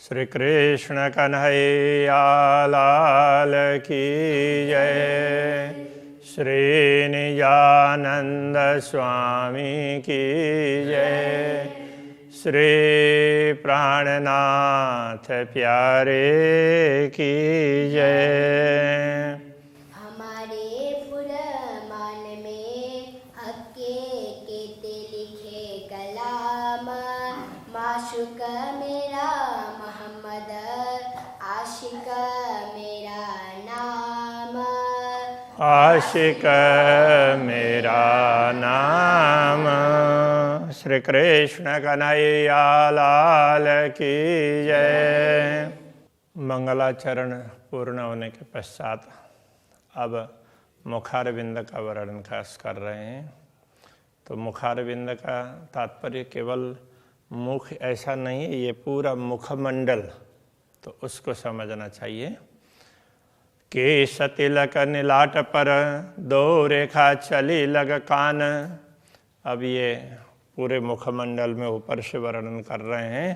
श्री कृष्ण कन्हैया लाल की जय। श्री निजानंद स्वामी की जय। श्री प्राणनाथ प्यारे की जय। हमारे पुरमान में हक्के केते लिखे कलाम, माशुक मेरा मोहम्मद, आशिक मेरा नाम। आशिक मेरा नाम। श्री कृष्ण कन्हैया लाल की जय। मंगलाचरण पूर्ण होने के पश्चात अब मुखारविंद का वर्णन खास कर रहे हैं। तो मुखारविंद का तात्पर्य केवल मुख ऐसा नहीं है, ये पूरा मुखमंडल, तो उसको समझना चाहिए। केश तिलक नीलाट पर दो रेखा चली लग कान। अब ये पूरे मुखमंडल में ऊपर से वर्णन कर रहे हैं।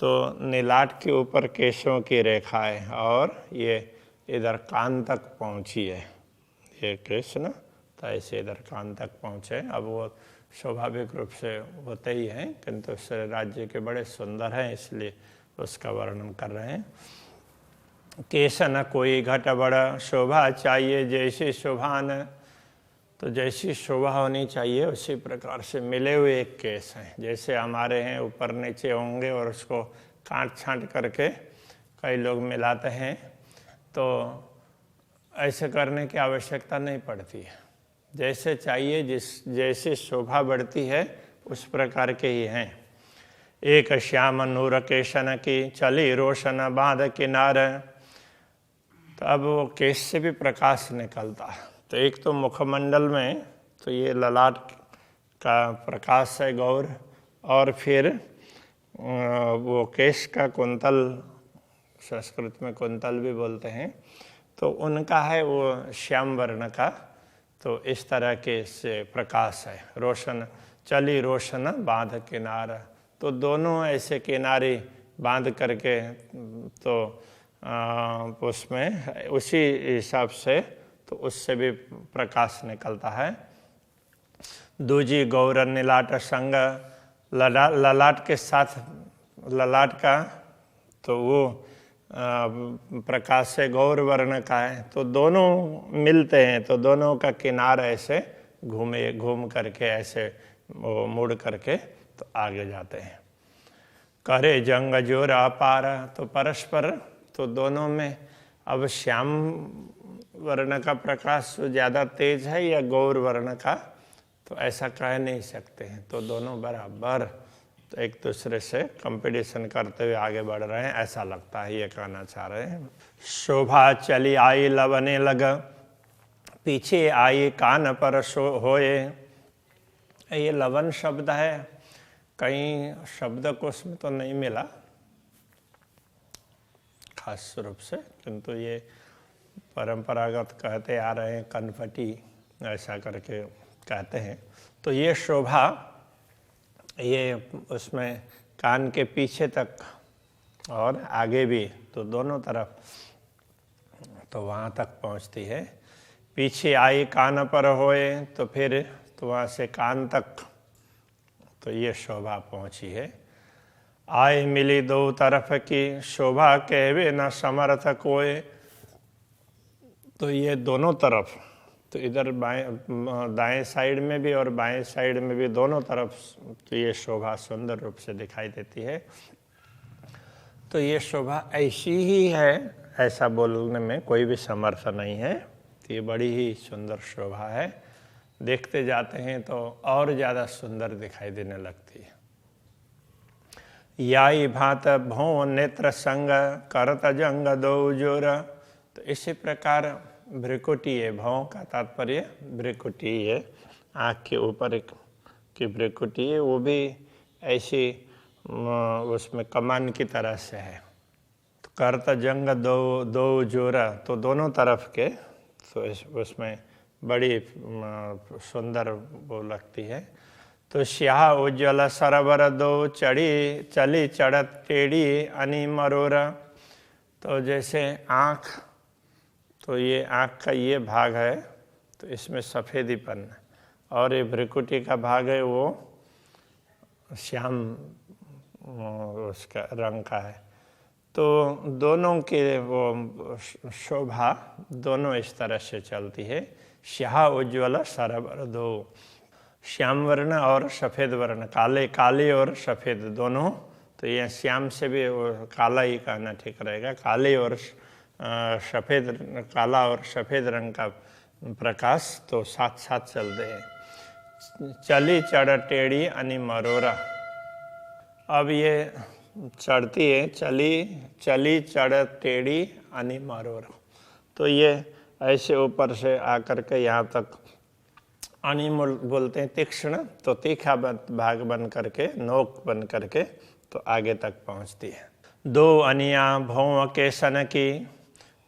तो नीलाट के ऊपर केशों की रेखा है और ये इधर कान तक पहुंची है। ये कृष्ण तो ऐसे इधर कान तक पहुँचे। अब वो स्वाभाविक रूप से होते ही हैं, किंतु उस राज्य के बड़े सुंदर हैं, इसलिए उसका वर्णन कर रहे हैं। केश न कोई घट बड़ा, शोभा चाहिए जैसी शोभान। तो जैसी शोभा होनी चाहिए उसी प्रकार से मिले हुए एक केस हैं। जैसे हमारे हैं ऊपर नीचे होंगे और उसको काट छांट करके कई लोग मिलाते हैं, तो ऐसे करने की आवश्यकता नहीं पड़ती है। जैसे चाहिए, जैसे शोभा बढ़ती है उस प्रकार के ही हैं। एक श्याम नूर केशन की चली रोशन बांध किनार। तो अब वो केश से भी प्रकाश निकलता है। तो एक तो मुखमंडल में तो ये ललाट का प्रकाश है गौर, और फिर वो केश का कुंतल, संस्कृत में कुंतल भी बोलते हैं, तो उनका है वो श्याम वर्ण का। तो इस तरह के से प्रकाश है। रोशन चली रोशन बांध किनारा, तो दोनों ऐसे किनारे बांध करके तो उसमें उसी हिसाब से तो उससे भी प्रकाश निकलता है। दूजी गौर नीलाट संग, ललाट के साथ ललाट का तो वो प्रकाश से गौर वर्ण का है। तो दोनों मिलते हैं, तो दोनों का किनारा ऐसे घूम करके ऐसे वो मुड़ करके तो आगे जाते हैं। करे जंग जोर अपार, तो परस्पर तो दोनों में अब श्याम वर्ण का प्रकाश ज़्यादा तेज है या गौर वर्ण का, तो ऐसा कह नहीं सकते हैं। तो दोनों बराबर तो एक दूसरे से कंपटीशन करते हुए आगे बढ़ रहे हैं, ऐसा लगता है, ये कहना चाह रहे हैं। शोभा चली आई लवने लग, पीछे आई कान पर होए। ये लवन शब्द है, कहीं शब्दकोश में तो नहीं मिला खास रूप से, किंतु ये परंपरागत कहते आ रहे हैं, कनपटी ऐसा करके कहते हैं। तो ये शोभा ये उसमें कान के पीछे तक और आगे भी, तो दोनों तरफ तो वहाँ तक पहुँचती है। पीछे आई कान पर होए, तो फिर तो वहाँ से कान तक तो ये शोभा पहुँची है। आए मिली दो तरफ की, शोभा कहवे न समर्थ कोय। तो ये दोनों तरफ, तो इधर दाएं साइड में भी और बाएं साइड में भी, दोनों तरफ तो ये शोभा सुंदर रूप से दिखाई देती है। तो ये शोभा ऐसी ही है, ऐसा बोलने में कोई भी समर्थ नहीं है। तो ये बड़ी ही सुंदर शोभा है, देखते जाते हैं तो और ज़्यादा सुंदर दिखाई देने लगती है। याई भात भौ नेत्र संग, करत जंग दो जोर। तो इसी प्रकार भ्रिकुटी है, भौ का तात्पर्य भ्रिकुटी है, आँख के ऊपर की भ्रिकुटी है, वो भी ऐसी उसमें कमान की तरह से है। तो करत जंग दो जोरा, तो दोनों तरफ के, तो उसमें बड़ी सुंदर वो लगती है। तो स्याह उज्ज्वल सरवर दो चली चढ़त टेढ़ी अनि मरोरा। तो जैसे आँख, तो ये आँख का ये भाग है तो इसमें सफ़ेदीपन, और ये भ्रिकुटी का भाग है वो श्याम उसका रंग का है। तो दोनों के वो शोभा दोनों इस तरह से चलती है। स्याह उज्ज्वल सरवर दो, श्याम वर्ण और सफ़ेद वर्ण, काले और सफ़ेद दोनों। तो ये श्याम से भी वो काला ही कहना ठीक रहेगा, काले और सफ़ेद, काला और सफ़ेद रंग का प्रकाश तो साथ साथ चलते हैं। चली चढ़ टेढ़ी अनि मरोरा। अब ये चढ़ती है, चली चढ़ टेढ़ी अनि मरोरा। तो ये ऐसे ऊपर से आकर के यहाँ तक अनि बोलते हैं तीक्ष्ण, तो तीखा भाग बन करके, नोक बन करके तो आगे तक पहुँचती है। दो अनिया भौं केसन की,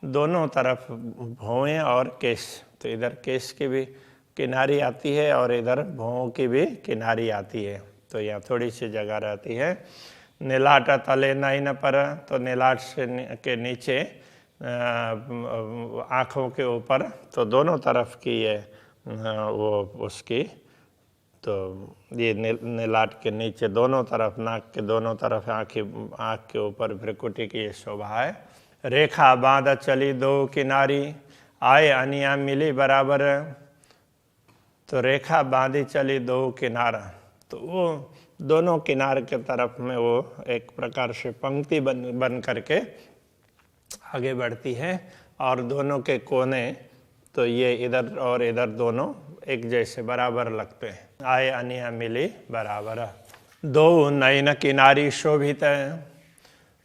दोनों तरफ भौएं और केश। तो इधर केश की भी किनारी आती है और इधर भौं की भी किनारी आती है, तो यहाँ थोड़ी सी जगह रहती है। नीलाट तले नयन पर, तो नीलाट से के नीचे आँखों के ऊपर, तो दोनों तरफ की ये वो उसकी, तो ये नीलाट के नीचे दोनों तरफ, नाक के दोनों तरफ, आँख के ऊपर भ्रिकुटी की ये शोभा है। रेखा बाँध चली दो किनारी, आए अनिया मिली बराबर। तो रेखा बाँधी चली दो किनारा, तो वो दोनों किनार के तरफ में वो एक प्रकार से पंक्ति बन करके आगे बढ़ती है, और दोनों के कोने तो ये इधर और इधर दोनों एक जैसे बराबर लगते हैं। आए अनिया मिली बराबर। दो नयन किनारी शोभित,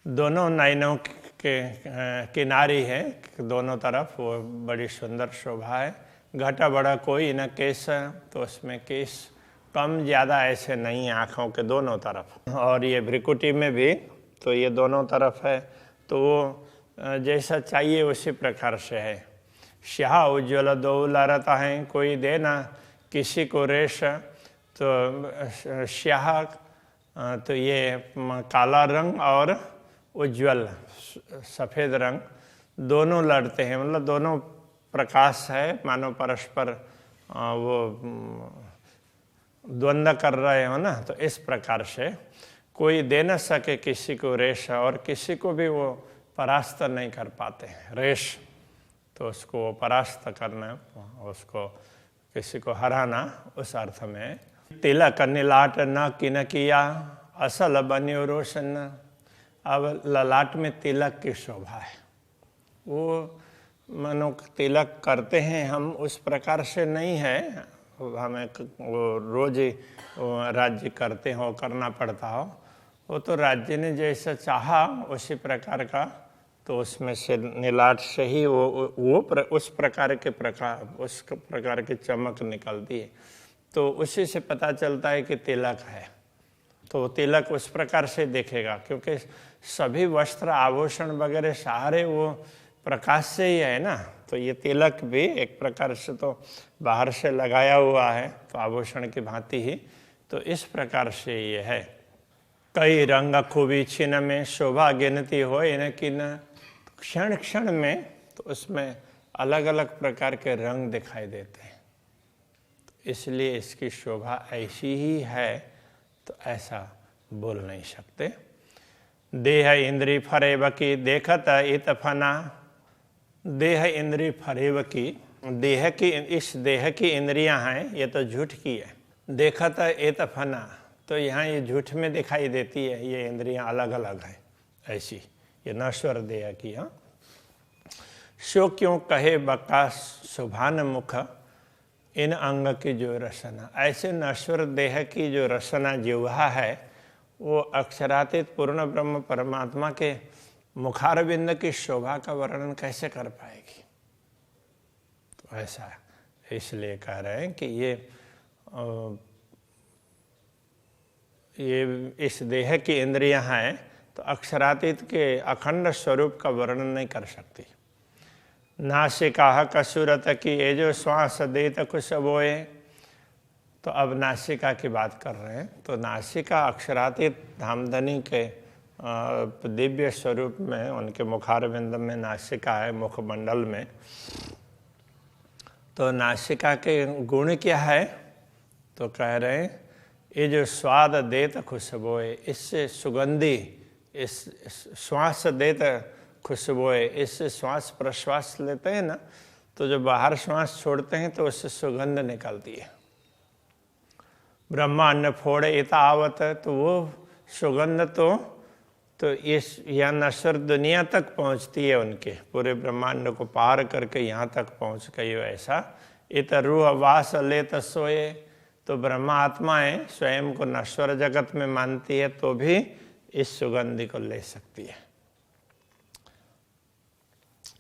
दोनों नयनों के किनारी है दोनों तरफ, वो बड़ी सुंदर शोभा है। घटा बड़ा कोई न केस, तो उसमें केस कम ज़्यादा ऐसे नहीं है आँखों के दोनों तरफ। और ये भ्रिकुटी में भी तो ये दोनों तरफ है, तो वो जैसा चाहिए उसी प्रकार से है। स्याह उज्ज्वल दो लहरता है, कोई दे ना किसी को रेश। तो स्याह तो ये काला रंग और उज्ज्वल सफ़ेद रंग दोनों लड़ते हैं, मतलब दोनों प्रकाश है, मानो परस्पर वो द्वंद्व कर रहे हो ना। तो इस प्रकार से कोई दे न सके किसी को रेश, और किसी को भी वो परास्त नहीं कर पाते। रेश तो उसको वो परास्त करना, उसको किसी को हराना, उस अर्थ में। तिलक नीलाट न किन किया, असल बन्यो रोशन। अब ललाट में तिलक की शोभा है, वो मानो तिलक करते हैं हम उस प्रकार से नहीं है, हमें वो रोज ही राज्य करते हो, करना पड़ता हो, वो तो राज्य ने जैसा चाहा उसी प्रकार का, तो उसमें से नीलाट से ही उस प्रकार की चमक निकलती है, तो उसी से पता चलता है कि तिलक है। तो तिलक उस प्रकार से देखेगा, क्योंकि सभी वस्त्र आभूषण वगैरह सारे वो प्रकाश से ही है ना। तो ये तिलक भी एक प्रकार से तो बाहर से लगाया हुआ है, तो आभूषण की भांति ही, तो इस प्रकार से ये है। कई रंग खूबी छिन में, शोभा गिनती हो इन किन। क्षण क्षण में तो उसमें अलग अलग प्रकार के रंग दिखाई देते हैं, तो इसलिए इसकी शोभा ऐसी ही है, तो ऐसा बोल नहीं सकते। देह इंद्री फरेब की, देखत इत फना। देह इंद्री फरेब की, देह की, इस देह की इंद्रियां हैं, ये तो झूठ की है। देखत इत फना, तो यहाँ ये झूठ में दिखाई देती है, ये इंद्रियां अलग अलग है ऐसी, ये नश्वर देह की। हाँ, सो क्यों कहे बका सुभान मुख, इन अंग की जो रसना। ऐसे नश्वर देह की जो रसना जिह्वा है, वो अक्षरातीत पूर्ण ब्रह्म परमात्मा के मुखारविंद की शोभा का वर्णन कैसे कर पाएगी। तो ऐसा इसलिए कह रहे हैं कि ये इस देह की इंद्रियां हैं, तो अक्षरातीत के अखंड स्वरूप का वर्णन नहीं कर सकती। नासिका कसूरत की, ये जो श्वास देत कुछ बोए, तो अब नासिका की बात कर रहे हैं। तो नासिका अक्षरातीत धामधनी के दिव्य स्वरूप में, उनके मुखारविंद में नासिका है, मुखमंडल में। तो नासिका के गुण क्या है? तो कह रहे हैं ये जो स्वाद देत खुशबोए, इससे सुगंधी, इस श्वास देत खुशबोए, इससे श्वास प्रश्वास लेते हैं ना, तो जो बाहर श्वास छोड़ते हैं तो उससे सुगंध निकलती है। ब्रह्मांड फोड़े इतावत, तो वो सुगंध तो इस यहाँ नश्वर दुनिया तक पहुँचती है, उनके पूरे ब्रह्मांड को पार करके यहाँ तक पहुँच गई। वैसा इत रूह वास लेत सोए, तो ब्रह्मा आत्माएं स्वयं को नश्वर जगत में मानती है तो भी इस सुगंधि को ले सकती है।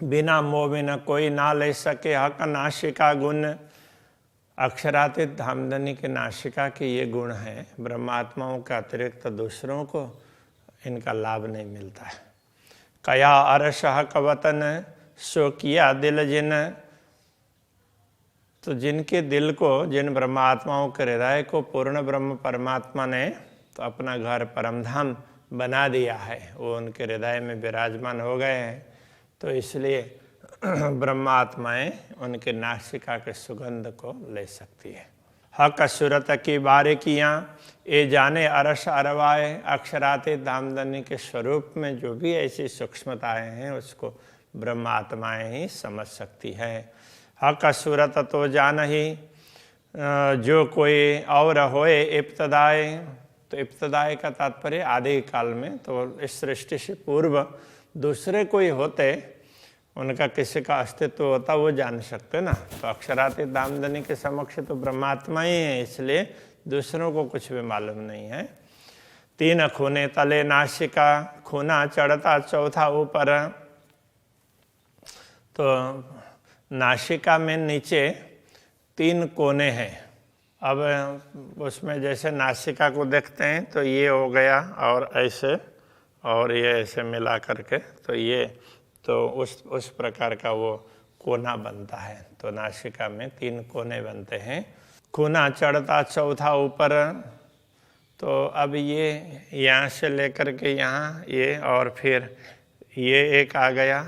बिना मोह बिना कोई ना ले सके हक नासिका गुण, अक्षरातीत धामधनी के नासिका के ये गुण हैं। ब्रह्मात्माओं के अतिरिक्त दूसरों को इनका लाभ नहीं मिलता है। कया अरस हक वतन, सो किया दिल जिन, तो जिनके दिल को, जिन ब्रह्मात्माओं के हृदय को पूर्ण ब्रह्म परमात्मा ने तो अपना घर परमधाम बना दिया है, वो उनके हृदय में विराजमान हो गए हैं। तो इसलिए ब्रह्मात्माएं उनके नासिका के सुगंध को ले सकती है। हक सूरत की बारीकियाँ ये जाने अरस अरवाए, अक्षरातीत धामधनी के स्वरूप में जो भी ऐसी सूक्ष्मताएं हैं उसको ब्रह्मात्माएं ही समझ सकती है। हक सूरत तो जान ही जो कोई और होए इब्तदाए, तो इब्तदाए का तात्पर्य आदि काल में, तो इस सृष्टि से पूर्व दूसरे कोई होते, उनका किसी का अस्तित्व होता, वो जान सकते ना। तो अक्षरातीत धामधनी के समक्ष तो ब्रह्मात्मा ही है, इसलिए दूसरों को कुछ भी मालूम नहीं है। तीन खूने तले नासिका, खूना चढ़ता चौथा ऊपर, तो नासिका में नीचे 3 कोने हैं। अब उसमें जैसे नासिका को देखते हैं तो ये हो गया और ऐसे, और ये ऐसे मिला करके, तो ये तो उस प्रकार का वो कोना बनता है। तो नासिका में 3 कोने बनते हैं। खूना चढ़ता चौथा ऊपर, तो अब ये यहाँ से लेकर के यहाँ ये, और फिर ये एक आ गया,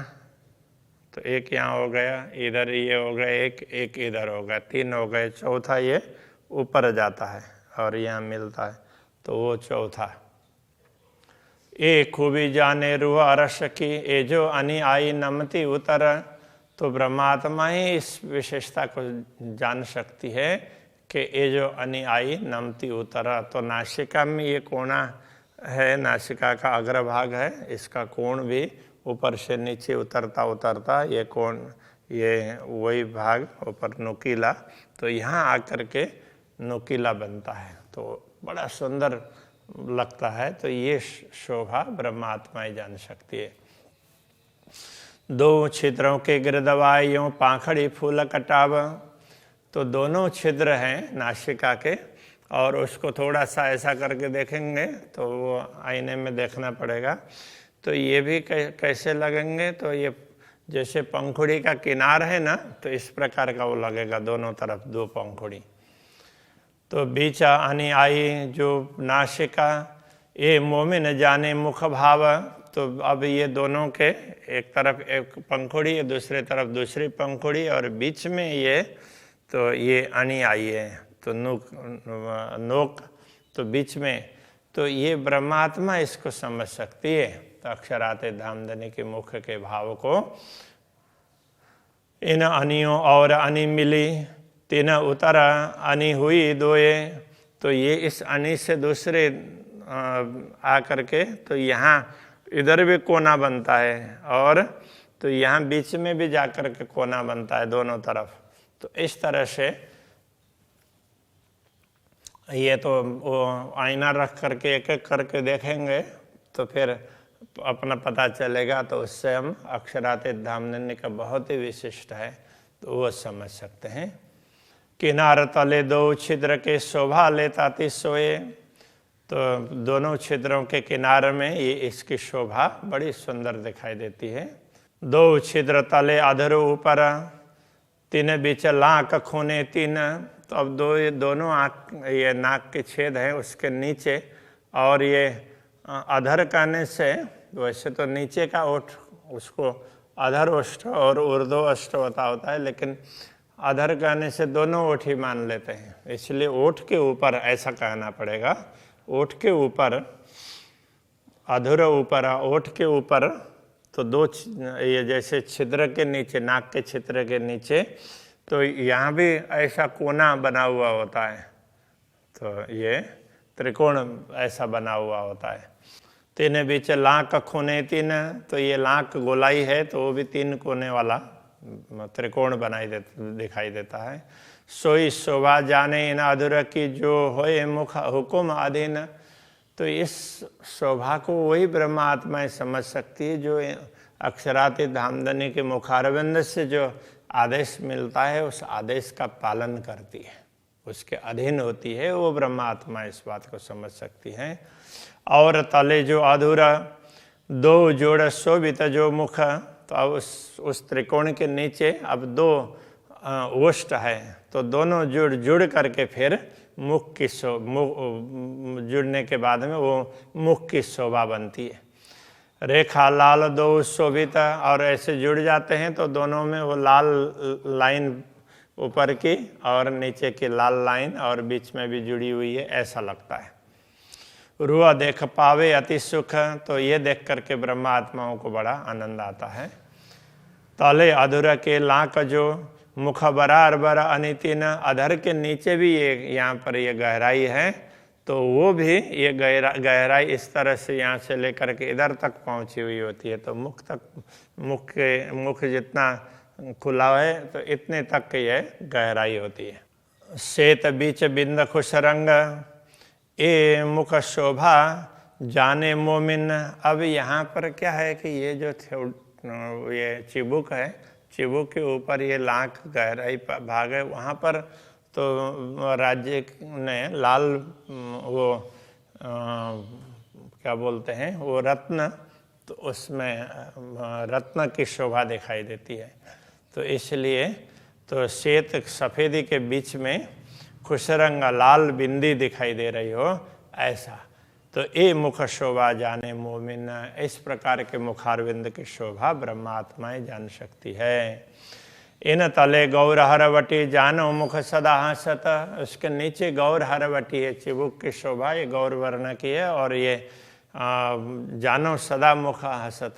तो एक यहाँ हो गया, इधर ये हो गया, एक इधर हो गया, 3 हो गए। चौथा ये ऊपर जाता है और यहाँ मिलता है, तो वो चौथा। ए खूबी जाने रूह अरस की, ए जो अनि आई नमती उतर, तो ब्रह्मात्मा ही इस विशेषता को जान सकती है कि ये जो अनि आई नमती उतरा। तो नासिका में ये कोना है, नासिका का अग्रभाग है, इसका कोण भी ऊपर से नीचे उतरता उतरता ये कोण, ये वही भाग ऊपर नुकीला, तो यहाँ आकर के नुकीला बनता है, तो बड़ा सुंदर लगता है। तो ये शोभा ब्रह्मात्मा ही जान सकती है। 2 छिद्रों के गिरदवाए यूं पाखड़ी फूल कटाव, तो दोनों छिद्र हैं नासिका के, और उसको थोड़ा सा ऐसा करके देखेंगे तो वो आईने में देखना पड़ेगा। तो ये भी कैसे लगेंगे? तो ये जैसे पंखुड़ी का किनार है ना, तो इस प्रकार का वो लगेगा, दोनों तरफ 2 पंखुड़ी। तो बीच आनी आई जो नासिका, ये मोमिन जाने मुख भाव, तो अब ये दोनों के एक तरफ एक पंखुड़ी, दूसरे तरफ दूसरी पंखुड़ी, और बीच में ये, तो ये अनी आई है, तो नोक तो बीच में, तो ये ब्रह्मात्मा इसको समझ सकती है। तो अक्षरातीत धामधनी के मुख के भाव को, इन अनियों और अनी मिली, 3 उतर अनी हुई दोए, तो ये इस अनी से दूसरे आ करके, तो यहाँ इधर भी कोना बनता है, और तो यहाँ बीच में भी जाकर के कोना बनता है दोनों तरफ। तो इस तरह से ये तो वो आईना रख करके एक एक करके देखेंगे तो फिर अपना पता चलेगा, तो उससे हम अक्षरातीत धामधनी का बहुत ही विशिष्ट है तो वो समझ सकते हैं। किनार तले 2 छिद्र के शोभा लेता ती सोए, तो दोनों छिद्रों के किनारे में ये इसकी शोभा बड़ी सुंदर दिखाई देती है। 2 छिद्र तले अधर ऊपर, 3 बीच लाख खूने 3, तो अब ये दोनों आँख, ये नाक के छेद हैं उसके नीचे, और ये अधर कहने से वैसे तो नीचे का ओठ उसको अधर ओष्ठ और ऊर्ध्व ओष्ठ होता है, लेकिन अधर कहने से दोनों ओठ ही मान लेते हैं, इसलिए ओठ के ऊपर ऐसा कहना पड़ेगा। ओठ के ऊपर, अधर ऊपर, ओठ के ऊपर, तो दो ये जैसे छिद्र के नीचे, नाक के छिद्र के नीचे, तो यहाँ भी ऐसा कोना बना हुआ होता है, तो ये त्रिकोण ऐसा बना हुआ होता है। तीन बीच लाक खूने तीन, तो ये लाक गोलाई है तो वो भी 3 कोने वाला त्रिकोण दिखाई देता है। सोई शोभा जाने इन अधुर की जो होए मुख हुकुम अधीन, तो इस शोभा को वही ब्रह्मात्माएं समझ सकती है जो अक्षरातीत धामधनी के मुखारविंद से जो आदेश मिलता है उस आदेश का पालन करती है, उसके अधीन होती है, वो ब्रह्मात्मा इस बात को समझ सकती हैं। और तले जो अधूरा 2 जोड़ शोभित जो मुख, तो अब उस त्रिकोण के नीचे अब 2 ओष्ठ है, तो दोनों जुड़ करके फिर मुख की जुड़ने के बाद में वो मुख की शोभा बनती है। रेखा लाल 2 शोभित, और ऐसे जुड़ जाते हैं तो दोनों में वो लाल लाइन ऊपर की और नीचे की लाल लाइन और बीच में भी जुड़ी हुई है, ऐसा लगता है। रुआ देख पावे अति सुख, तो ये देख करके ब्रह्मात्माओं को बड़ा आनंद आता है। तले अधूरा के लाक जो मुख बरार बर अनितिन, अधर के नीचे भी ये यहाँ पर ये गहराई है, तो वो भी ये गहराई इस तरह से यहाँ से लेकर के इधर तक पहुँची हुई होती है, तो मुख जितना खुला है तो इतने तक ये गहराई होती है। श्वेत बीच बिंद खुश रंग, ए मुख शोभा जाने मोमिन। अब यहाँ पर क्या है कि ये जो ये चिबुक है, चिबुक के ऊपर ये लाख गहराई भाग है, वहाँ पर तो राज्य ने लाल वो क्या बोलते हैं वो रत्न, तो उसमें रत्न की शोभा दिखाई देती है, तो इसलिए तो श्वेत सफ़ेदी के बीच में खुशरंग लाल बिंदी दिखाई दे रही हो ऐसा, तो ए मुख शोभा जाने मोमिन, इस प्रकार के मुखारविंद की शोभा ब्रह्मात्माएं जान सकती है। इन तले गौर हरवटी जानो मुख सदा हंसत, उसके नीचे गौर हरवटी है, चिबुक की शोभा ये गौर वर्ण की है, और ये जानो सदा मुख हंसत,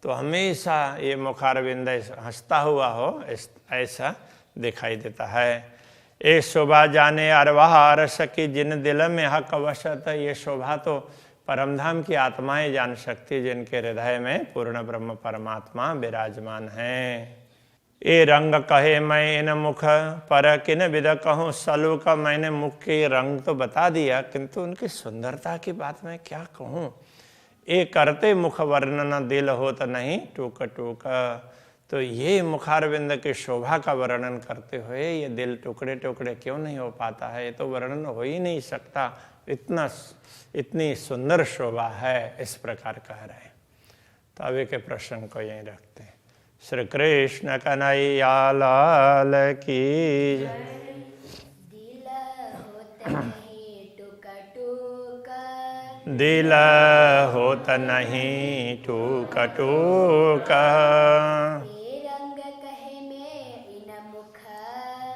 तो हमेशा ये मुखारविंद हंसता हुआ हो ऐसा दिखाई देता है। ए शोभा जाने अरवाह अरस की जिन दिल में हक वशत, ये शोभा तो परमधाम की आत्माएं जान सकती जिनके हृदय में पूर्ण ब्रह्म परमात्मा विराजमान हैं। ए रंग कहे मैं इन मुख पर किन विद कहूँ सलू का, मैंने मुख के रंग तो बता दिया किंतु उनकी सुंदरता की बात मैं क्या कहूँ। ए करते मुख वर्णन दिल होत नहीं टूक टूक, तो ये मुखारविंद की शोभा का वर्णन करते हुए ये दिल टुकड़े टुकड़े क्यों नहीं हो पाता है, ये तो वर्णन हो ही नहीं सकता, इतनी सुंदर शोभा है, इस प्रकार कह रहे हैं। तो अभी के प्रश्न को यहीं रखते हैं। श्री कृष्ण कन्हैया लाल की दिल होत नहीं टूक टूक,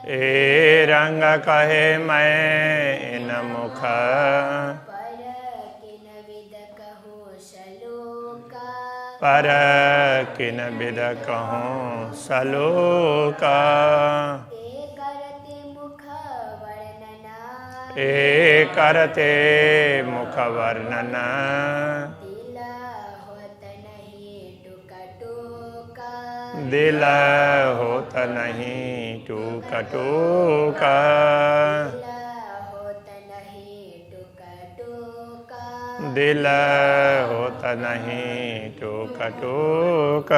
ए रंग कहे मैं इन मुख पर किन विद कहूँ सलोका, ए करते मुख वर्णना दिल होत नहीं टूक टूका, दिल होत नहीं टूक टूक।